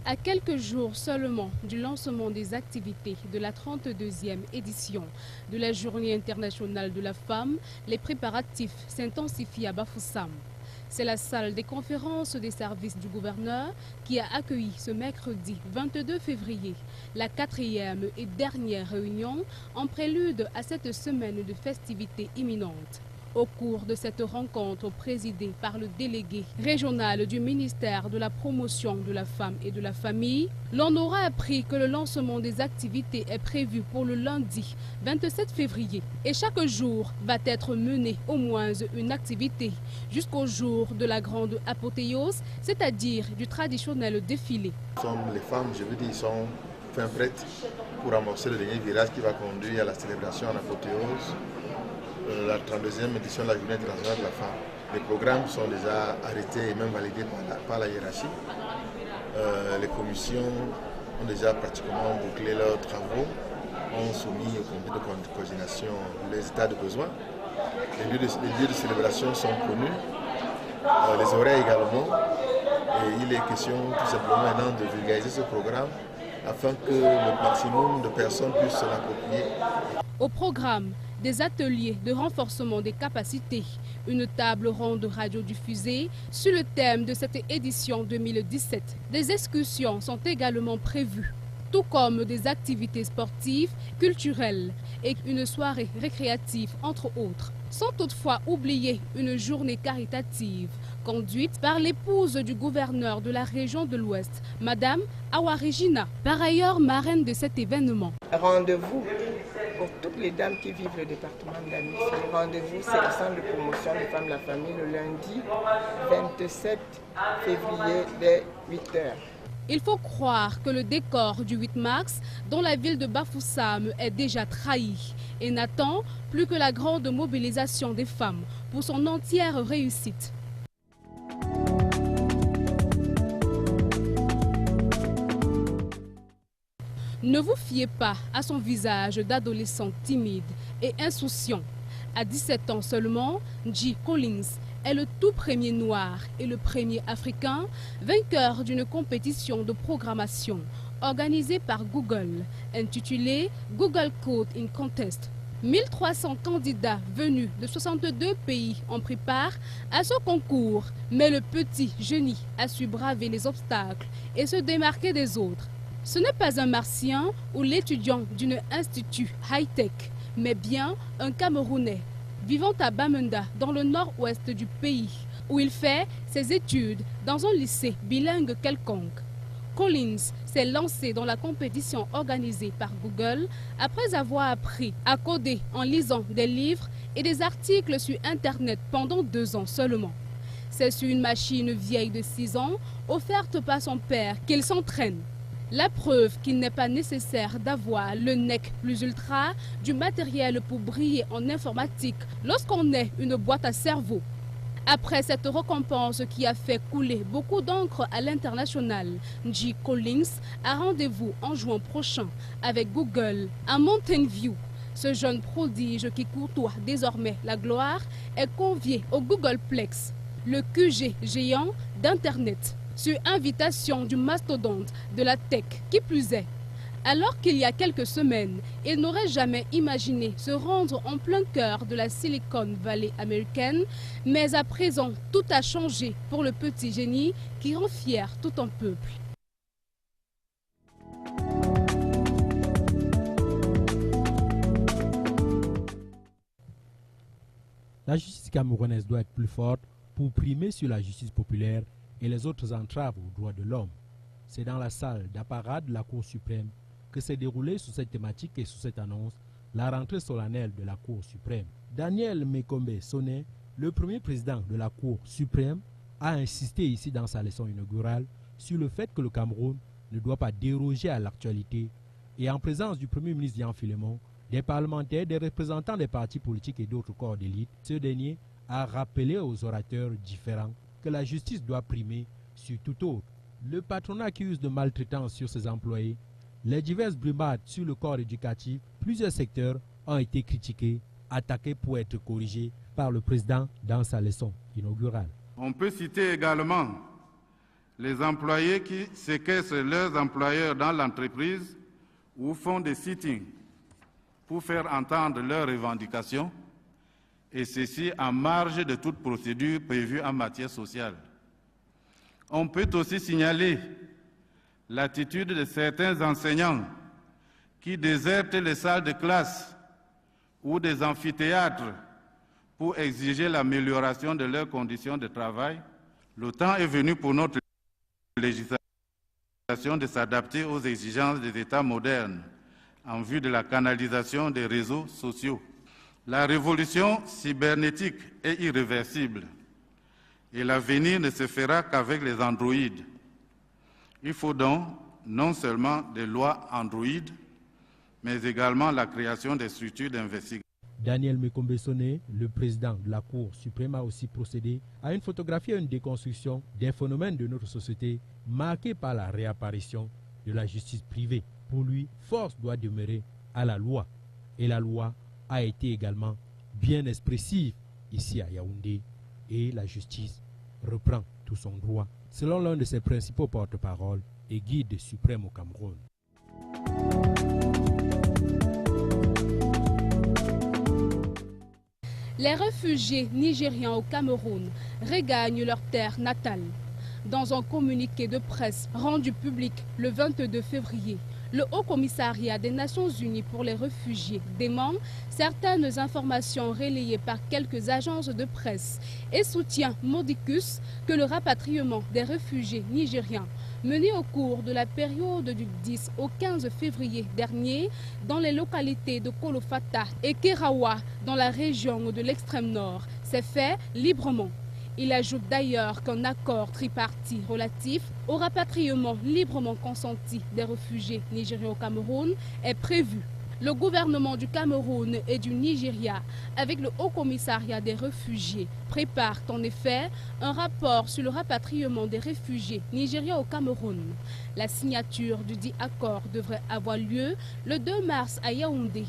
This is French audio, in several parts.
À quelques jours seulement du lancement des activités de la 32e édition de la Journée internationale de la femme, les préparatifs s'intensifient à Bafoussam. C'est la salle des conférences des services du gouverneur qui a accueilli ce mercredi 22 février la 4e et dernière réunion en prélude à cette semaine de festivités imminentes. Au cours de cette rencontre présidée par le délégué régional du ministère de la Promotion de la Femme et de la Famille, l'on aura appris que le lancement des activités est prévu pour le lundi 27 février. Et chaque jour va être mené au moins une activité jusqu'au jour de la grande apothéose, c'est-à-dire du traditionnel défilé. Les femmes, je veux dire, sont fin prêtes pour amorcer le dernier virage qui va conduire à la célébration en apothéose. La 32e édition de la Journée internationale de la femme. Les programmes sont déjà arrêtés et même validés par la hiérarchie. Les commissions ont déjà pratiquement bouclé leurs travaux, ont soumis au comité de coordination les états de besoin. Les lieux de célébration sont connus, les horaires également. Et il est question tout simplement maintenant de vulgariser ce programme afin que le maximum de personnes puissent se l'approprier. Au programme, des ateliers de renforcement des capacités, une table ronde radiodiffusée sur le thème de cette édition 2017. Des excursions sont également prévues, tout comme des activités sportives, culturelles et une soirée récréative entre autres. Sans toutefois oublier une journée caritative conduite par l'épouse du gouverneur de la région de l'Ouest, Madame Awa Regina, par ailleurs marraine de cet événement. Rendez-vous pour toutes les dames qui vivent le département d'Amif. Le rendez-vous, c'est le centre de promotion des femmes de la famille le lundi 27 février dès 8h. Il faut croire que le décor du 8 mars, dont la ville de Bafoussam est déjà trahi et n'attend plus que la grande mobilisation des femmes pour son entière réussite. Ne vous fiez pas à son visage d'adolescent timide et insouciant. À 17 ans seulement, J. Collins est le tout premier noir et le premier africain vainqueur d'une compétition de programmation organisée par Google, intitulée Google Code in Contest. 1300 candidats venus de 62 pays ont pris part à ce concours, mais le petit génie a su braver les obstacles et se démarquer des autres. Ce n'est pas un Martien ou l'étudiant d'un institut high-tech, mais bien un Camerounais vivant à Bamenda, dans le nord-ouest du pays, où il fait ses études dans un lycée bilingue quelconque. Collins s'est lancé dans la compétition organisée par Google après avoir appris à coder en lisant des livres et des articles sur Internet pendant 2 ans seulement. C'est sur une machine vieille de 6 ans, offerte par son père, qu'il s'entraîne. La preuve qu'il n'est pas nécessaire d'avoir le NEC plus ultra, du matériel pour briller en informatique lorsqu'on est une boîte à cerveau. Après cette récompense qui a fait couler beaucoup d'encre à l'international, J. Collins a rendez-vous en juin prochain avec Google à Mountain View. Ce jeune prodige qui courtoie désormais la gloire est convié au Googleplex, le QG géant d'Internet, sur invitation du mastodonte de la tech, qui plus est. Alors qu'il y a quelques semaines, il n'aurait jamais imaginé se rendre en plein cœur de la Silicon Valley américaine, mais à présent, tout a changé pour le petit génie qui rend fier tout un peuple. La justice camerounaise doit être plus forte pour primer sur la justice populaire et les autres entraves aux droits de l'homme. C'est dans la salle d'apparat de la Cour suprême que s'est déroulée sous cette thématique et sous cette annonce la rentrée solennelle de la Cour suprême. Daniel Mekombe Soné, le premier président de la Cour suprême, a insisté ici dans sa leçon inaugurale sur le fait que le Cameroun ne doit pas déroger à l'actualité et en présence du premier ministre Jean Philemon, des parlementaires, des représentants des partis politiques et d'autres corps d'élite, ce dernier a rappelé aux orateurs différents que la justice doit primer sur tout autre. Le patronat accuse de maltraitance sur ses employés, les diverses brimades sur le corps éducatif, plusieurs secteurs ont été critiqués, attaqués pour être corrigés par le président dans sa leçon inaugurale. On peut citer également Les employés qui séquestrent leurs employeurs dans l'entreprise ou font des sittings pour faire entendre leurs revendications, et ceci en marge de toute procédure prévue en matière sociale. On peut aussi signaler l'attitude de certains enseignants qui désertent les salles de classe ou des amphithéâtres pour exiger l'amélioration de leurs conditions de travail. Le temps est venu pour notre législation de s'adapter aux exigences des États modernes en vue de la canalisation des réseaux sociaux. La révolution cybernétique est irréversible et l'avenir ne se fera qu'avec les androïdes. Il faut donc non seulement des lois androïdes, mais également la création des structures d'investigation. Daniel Mekombe-Soné, le président de la Cour suprême, a aussi procédé à une photographie et une déconstruction des phénomènes de notre société marqués par la réapparition de la justice privée. Pour lui, force doit demeurer à la loi. Et la loi a été également bien expressive ici à Yaoundé. Et la justice reprend tout son droit, selon l'un de ses principaux porte-parole et guide suprême au Cameroun. Les réfugiés nigérians au Cameroun regagnent leur terre natale. Dans un communiqué de presse rendu public le 22 février, le Haut Commissariat des Nations Unies pour les réfugiés dément certaines informations relayées par quelques agences de presse et soutient modicus que le rapatriement des réfugiés nigériens mené au cours de la période du 10 au 15 février dernier dans les localités de Kolofata et Kerawa dans la région de l'extrême nord s'est fait librement. Il ajoute d'ailleurs qu'un accord tripartite relatif au rapatriement librement consenti des réfugiés nigériens au Cameroun est prévu. Le gouvernement du Cameroun et du Nigeria, avec le Haut Commissariat des réfugiés, préparent en effet un rapport sur le rapatriement des réfugiés nigériens au Cameroun. La signature du dit accord devrait avoir lieu le 2 mars à Yaoundé.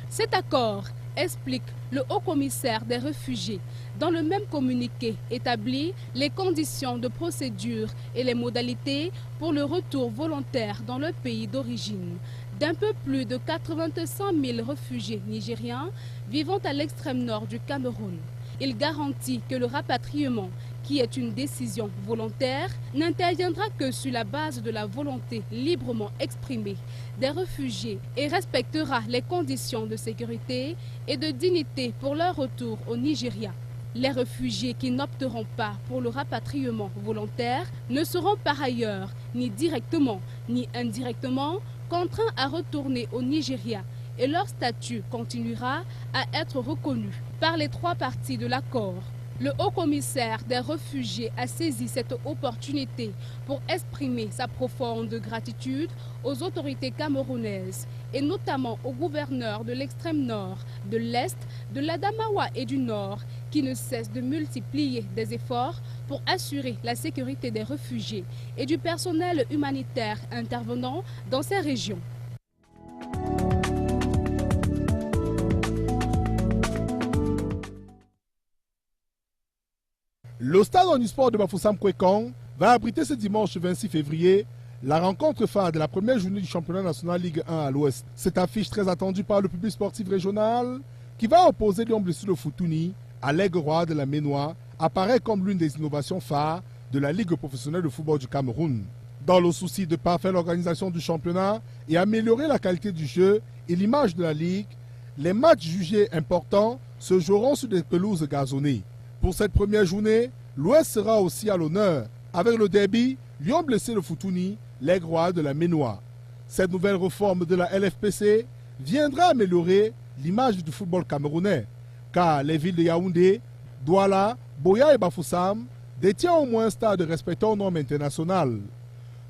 Cet accord, explique le haut-commissaire des réfugiés, dans le même communiqué établit les conditions de procédure et les modalités pour le retour volontaire dans le pays d'origine d'un peu plus de 85 000 réfugiés nigériens vivant à l'extrême nord du Cameroun. Il garantit que le rapatriement, qui est une décision volontaire, n'interviendra que sur la base de la volonté librement exprimée des réfugiés et respectera les conditions de sécurité et de dignité pour leur retour au Nigeria. Les réfugiés qui n'opteront pas pour le rapatriement volontaire ne seront par ailleurs ni directement ni indirectement contraints à retourner au Nigeria et leur statut continuera à être reconnu par les trois parties de l'accord. Le haut-commissaire des réfugiés a saisi cette opportunité pour exprimer sa profonde gratitude aux autorités camerounaises et notamment aux gouverneurs de l'extrême nord, de l'est, de l'Adamawa et du nord qui ne cessent de multiplier des efforts pour assurer la sécurité des réfugiés et du personnel humanitaire intervenant dans ces régions. Le stade omnisport de Bafoussam Kwekong va abriter ce dimanche 26 février la rencontre phare de la première journée du championnat national Ligue 1 à l'Ouest. Cette affiche très attendue par le public sportif régional qui va opposer Lyon Blessure de Foutouni à l'Aigle Roi de la Ménois apparaît comme l'une des innovations phares de la Ligue professionnelle de football du Cameroun. Dans le souci de parfaire l'organisation du championnat et améliorer la qualité du jeu et l'image de la Ligue, les matchs jugés importants se joueront sur des pelouses gazonnées. Pour cette première journée, l'Ouest sera aussi à l'honneur avec le derby Lyon Blessé de Foutouni, l'Aigle Roi de la Ménois. Cette nouvelle réforme de la LFPC viendra améliorer l'image du football camerounais, car les villes de Yaoundé, Douala, Boya et Bafoussam détiennent au moins un stade respectant aux normes internationales.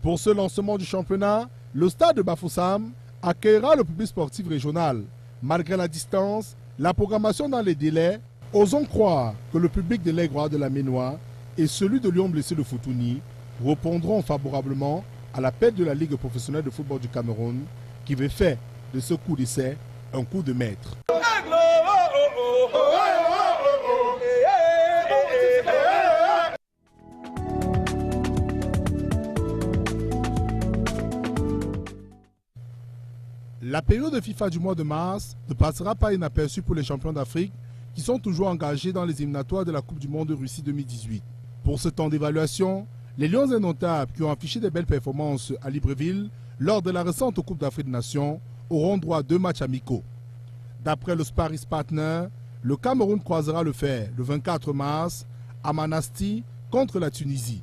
Pour ce lancement du championnat, le stade de Bafoussam accueillera le public sportif régional. Malgré la distance, la programmation dans les délais, osons croire que le public de l'Aigle Roi de la Ménois et celui de Lyon Blessé de Foutouni répondront favorablement à l'appel de la Ligue professionnelle de football du Cameroun qui veut faire de ce coup d'essai un coup de maître. La période FIFA du mois de mars ne passera pas inaperçue pour les champions d'Afrique qui sont toujours engagés dans les éliminatoires de la Coupe du Monde de Russie 2018. Pour ce temps d'évaluation, les Lions indomptables qui ont affiché de belles performances à Libreville lors de la récente Coupe d'Afrique des Nations auront droit à 2 matchs amicaux. D'après le Sparring Partner, le Cameroun croisera le fer le 24 mars à Manasti contre la Tunisie,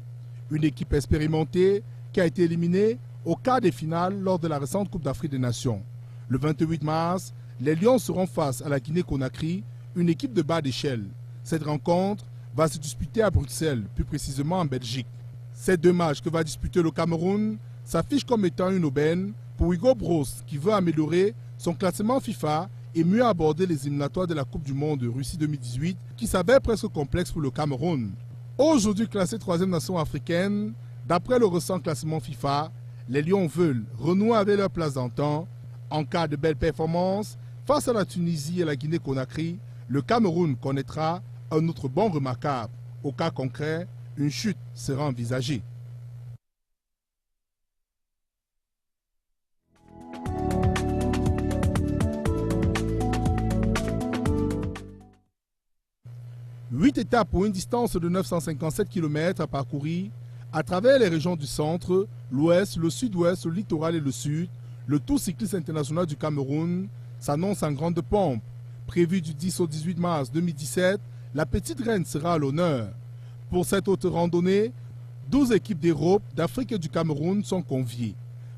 une équipe expérimentée qui a été éliminée au quart des finales lors de la récente Coupe d'Afrique des Nations. Le 28 mars, les Lions seront face à la Guinée-Conakry, une équipe de bas d'échelle. Cette rencontre va se disputer à Bruxelles, plus précisément en Belgique. Ces 2 matchs que va disputer le Cameroun s'affichent comme étant une aubaine pour Hugo Bros qui veut améliorer son classement FIFA et mieux aborder les éliminatoires de la Coupe du Monde de Russie 2018 qui s'avère presque complexe pour le Cameroun. Aujourd'hui classé 3e nation africaine, d'après le récent classement FIFA, les Lions veulent renouer avec leur place d'antan. En cas de belle performance, face à la Tunisie et la Guinée-Conakry, le Cameroun connaîtra un autre bond remarquable. Au cas concret, une chute sera envisagée. Huit étapes pour une distance de 957 km à parcourir à travers les régions du centre, l'ouest, le sud-ouest, le littoral et le sud. Le Tour cycliste international du Cameroun s'annonce en grande pompe. Prévu du 10 au 18 mars 2017, la petite reine sera à l'honneur. Pour cette haute randonnée, 12 équipes d'Europe, d'Afrique et du Cameroun sont conviées.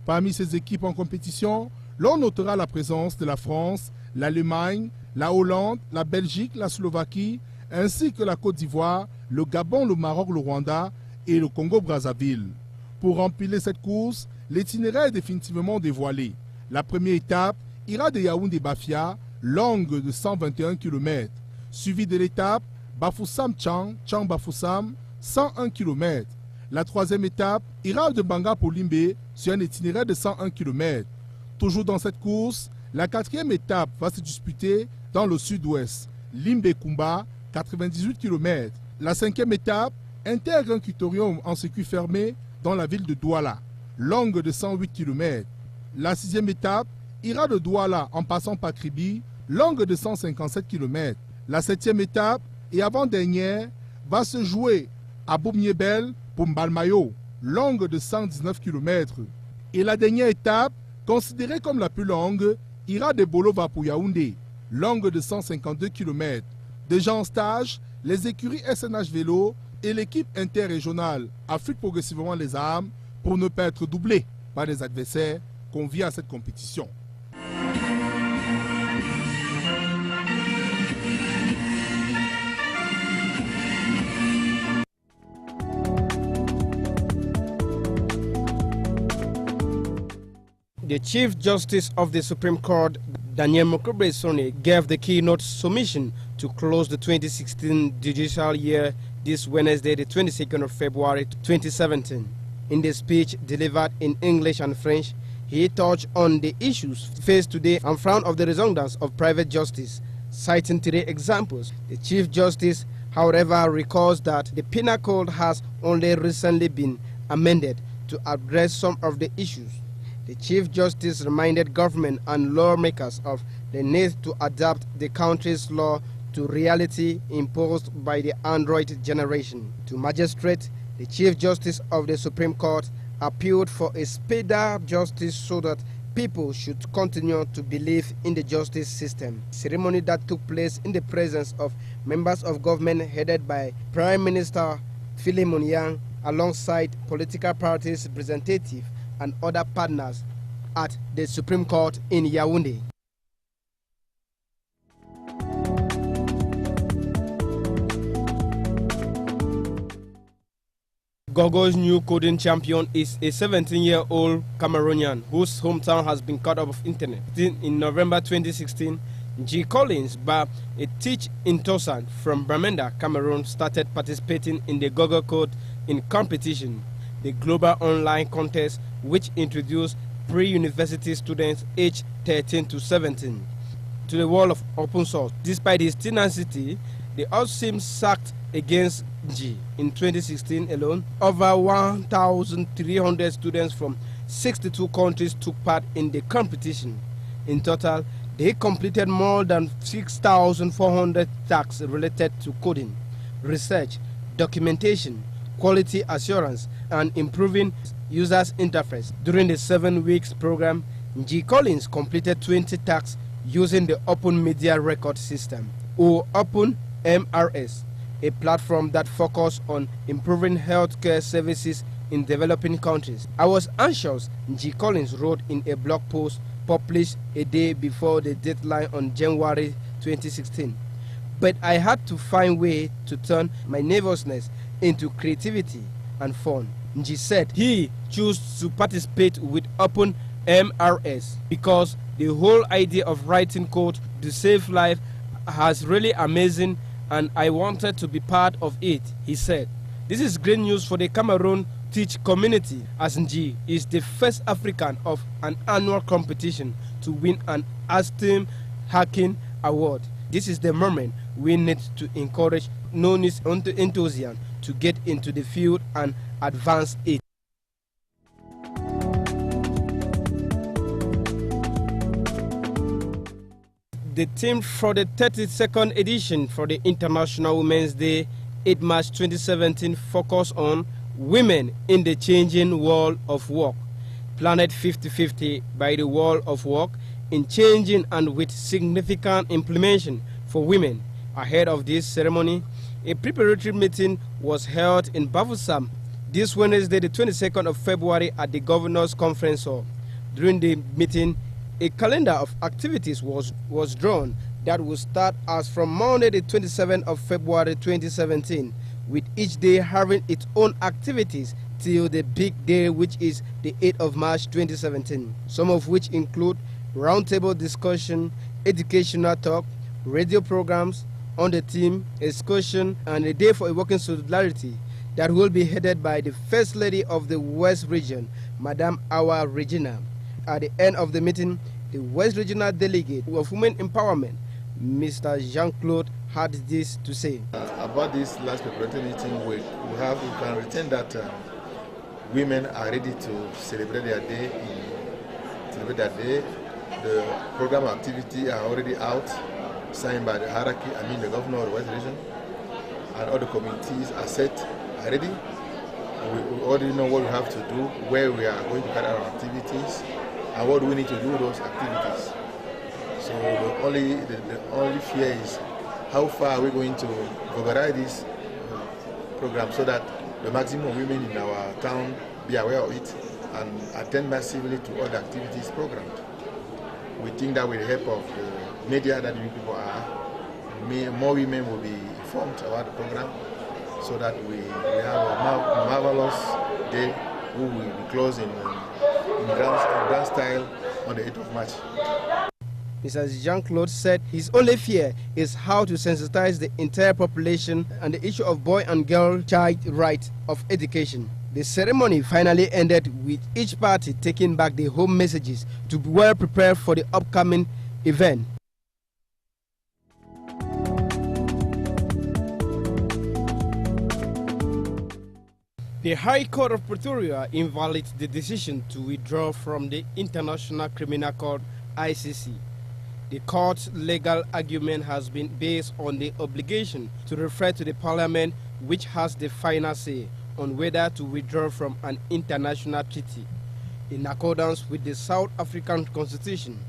Parmi ces équipes en compétition, l'on notera la présence de la France, l'Allemagne, la Hollande, la Belgique, la Slovaquie, ainsi que la Côte d'Ivoire, le Gabon, le Maroc, le Rwanda et le Congo-Brazzaville. Pour remplir cette course, l'itinéraire est définitivement dévoilé. La première étape ira de Yaoundé-Bafia, longue de 121 km, suivie de l'étape Bafoussam-Tchang, Tchang-Bafoussam, 101 km. La troisième étape ira de Banga-Polimbe sur un itinéraire de 101 km. Toujours dans cette course, la quatrième étape va se disputer dans le sud-ouest, Limbe-Kumba, 98 km. La cinquième étape intègre un cutorium en circuit fermé dans la ville de Douala, longue de 108 km. La sixième étape ira de Douala en passant par Kribi, longue de 157 km. La septième étape et avant-dernière va se jouer à Boumniebel pour Mbalmayo, longue de 119 km. Et la dernière étape, considérée comme la plus longue, ira de Bolova pour Yaoundé, longue de 152 km. Déjà en stage, les écuries SNH Vélo et l'équipe interrégionale affûtent progressivement les armes pour ne pas être doublés par des adversaires conviés à cette compétition. The Chief Justice of the Supreme Court, Daniel Mokobre-Sone, gave the keynote submission to close the 2016 judicial year this Wednesday, the 22nd of February 2017. In the speech delivered in English and French, he touched on the issues faced today in front of the resoundance of private justice, citing 3 examples. The Chief Justice, however, recalls that the Penal Code has only recently been amended to address some of the issues. The Chief Justice reminded government and lawmakers of the need to adapt the country's law to reality imposed by the Android generation. To magistrates, the Chief Justice of the Supreme Court appealed for a speedier justice so that people should continue to believe in the justice system. A ceremony that took place in the presence of members of government headed by Prime Minister Philemon Yang alongside political parties representatives and other partners at the Supreme Court in Yaoundé. Gogo's new coding champion is a 17-year-old Cameroonian whose hometown has been cut off of internet. In November 2016, G. Collins, a teacher in Tosan from Bramenda, Cameroon, started participating in the Gogo Code in competition, the global online contest which introduced pre-university students aged 13 to 17 to the world of open source. Despite his tenacity, the odds seemed stacked against G. In 2016 alone, over 1,300 students from 62 countries took part in the competition. In total, they completed more than 6,400 tasks related to coding, research, documentation, quality assurance, and improving users' interface. During the 7 weeks program, G. Collins completed 20 tasks using the Open Media Record System, or Open MRS, a platform that focuses on improving healthcare services in developing countries. I was anxious, G. Collins wrote in a blog post published a day before the deadline on January 2016. But I had to find a way to turn my nervousness into creativity and fun. Nji said he chose to participate with Open MRS because the whole idea of writing code to save life has really amazing, and I wanted to be part of it, he said. This is great news for the Cameroon Teach community, as Nji is the first African of an annual competition to win an ASTEM Hacking Award. This is the moment we need to encourage non-enthusiasts to get into the field and advance it. The theme for the 32nd edition for the International Women's Day, 8 March 2017, focused on women in the changing world of work. Planet 50-50 by the world of work in changing and with significant implementation for women. Ahead of this ceremony, a preparatory meeting was held in Bafoussam this Wednesday, the 22nd of February, at the Governor's Conference Hall. During the meeting, a calendar of activities was drawn that will start as from Monday, the 27th of February 2017, with each day having its own activities till the big day, which is the 8th of March 2017, some of which include roundtable discussion, educational talk, radio programs on the theme, excursion, and a day for a working solidarity that will be headed by the First Lady of the West Region, Madame Awa Regina. At the end of the meeting, the West Regional Delegate of Women Empowerment, Mr. Jean-Claude, had this to say. About this last preparatory meeting, we can retain that women are ready to celebrate their day. The program activity are already out, signed by the hierarchy, the governor of the West Region, and all the committees are ready. We already know what we have to do, where we are going to carry out our activities, and what we need to do with those activities. So the only fear is how far are we going to override this program so that the maximum women in our town be aware of it and attend massively to all the activities programmed. We think that with the help of the media that you people are, more women will be informed about the program so that we have a marvelous day. We will be closed in grand style on the 8th of March. Mr. Jean-Claude said his only fear is how to sensitize the entire population on the issue of boy and girl child right of education. The ceremony finally ended with each party taking back their home messages to be well prepared for the upcoming event. The High Court of Pretoria invalidated the decision to withdraw from the International Criminal Court, ICC. The court's legal argument has been based on the obligation to refer to the parliament, which has the final say on whether to withdraw from an international treaty. In accordance with the South African Constitution,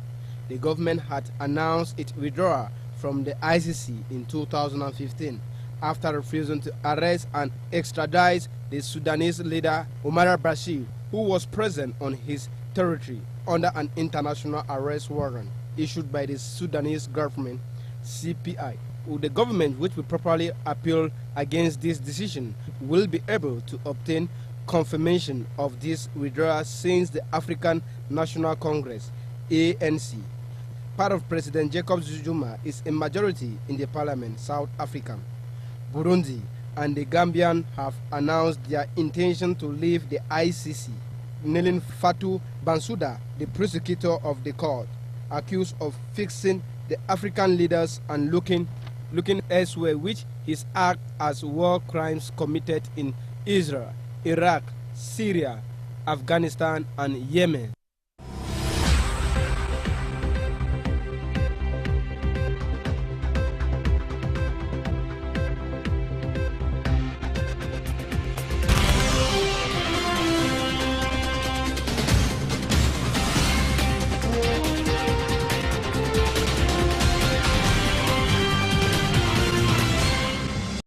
the government had announced its withdrawal from the ICC in 2015 after refusing to arrest and extradite the Sudanese leader Omar al-Bashir, who was present on his territory under an international arrest warrant issued by the Sudanese government, CPI. The government, which will properly appeal against this decision, will be able to obtain confirmation of this withdrawal since the African National Congress, ANC, part of President Jacob Zuma, is a majority in the parliament, South Africa. Burundi and the Gambian have announced their intention to leave the ICC, nailing Fatou Bensouda, the prosecutor of the court, accused of fixing the African leaders and looking elsewhere, which is act as war crimes committed in Israel, Iraq, Syria, Afghanistan, and Yemen.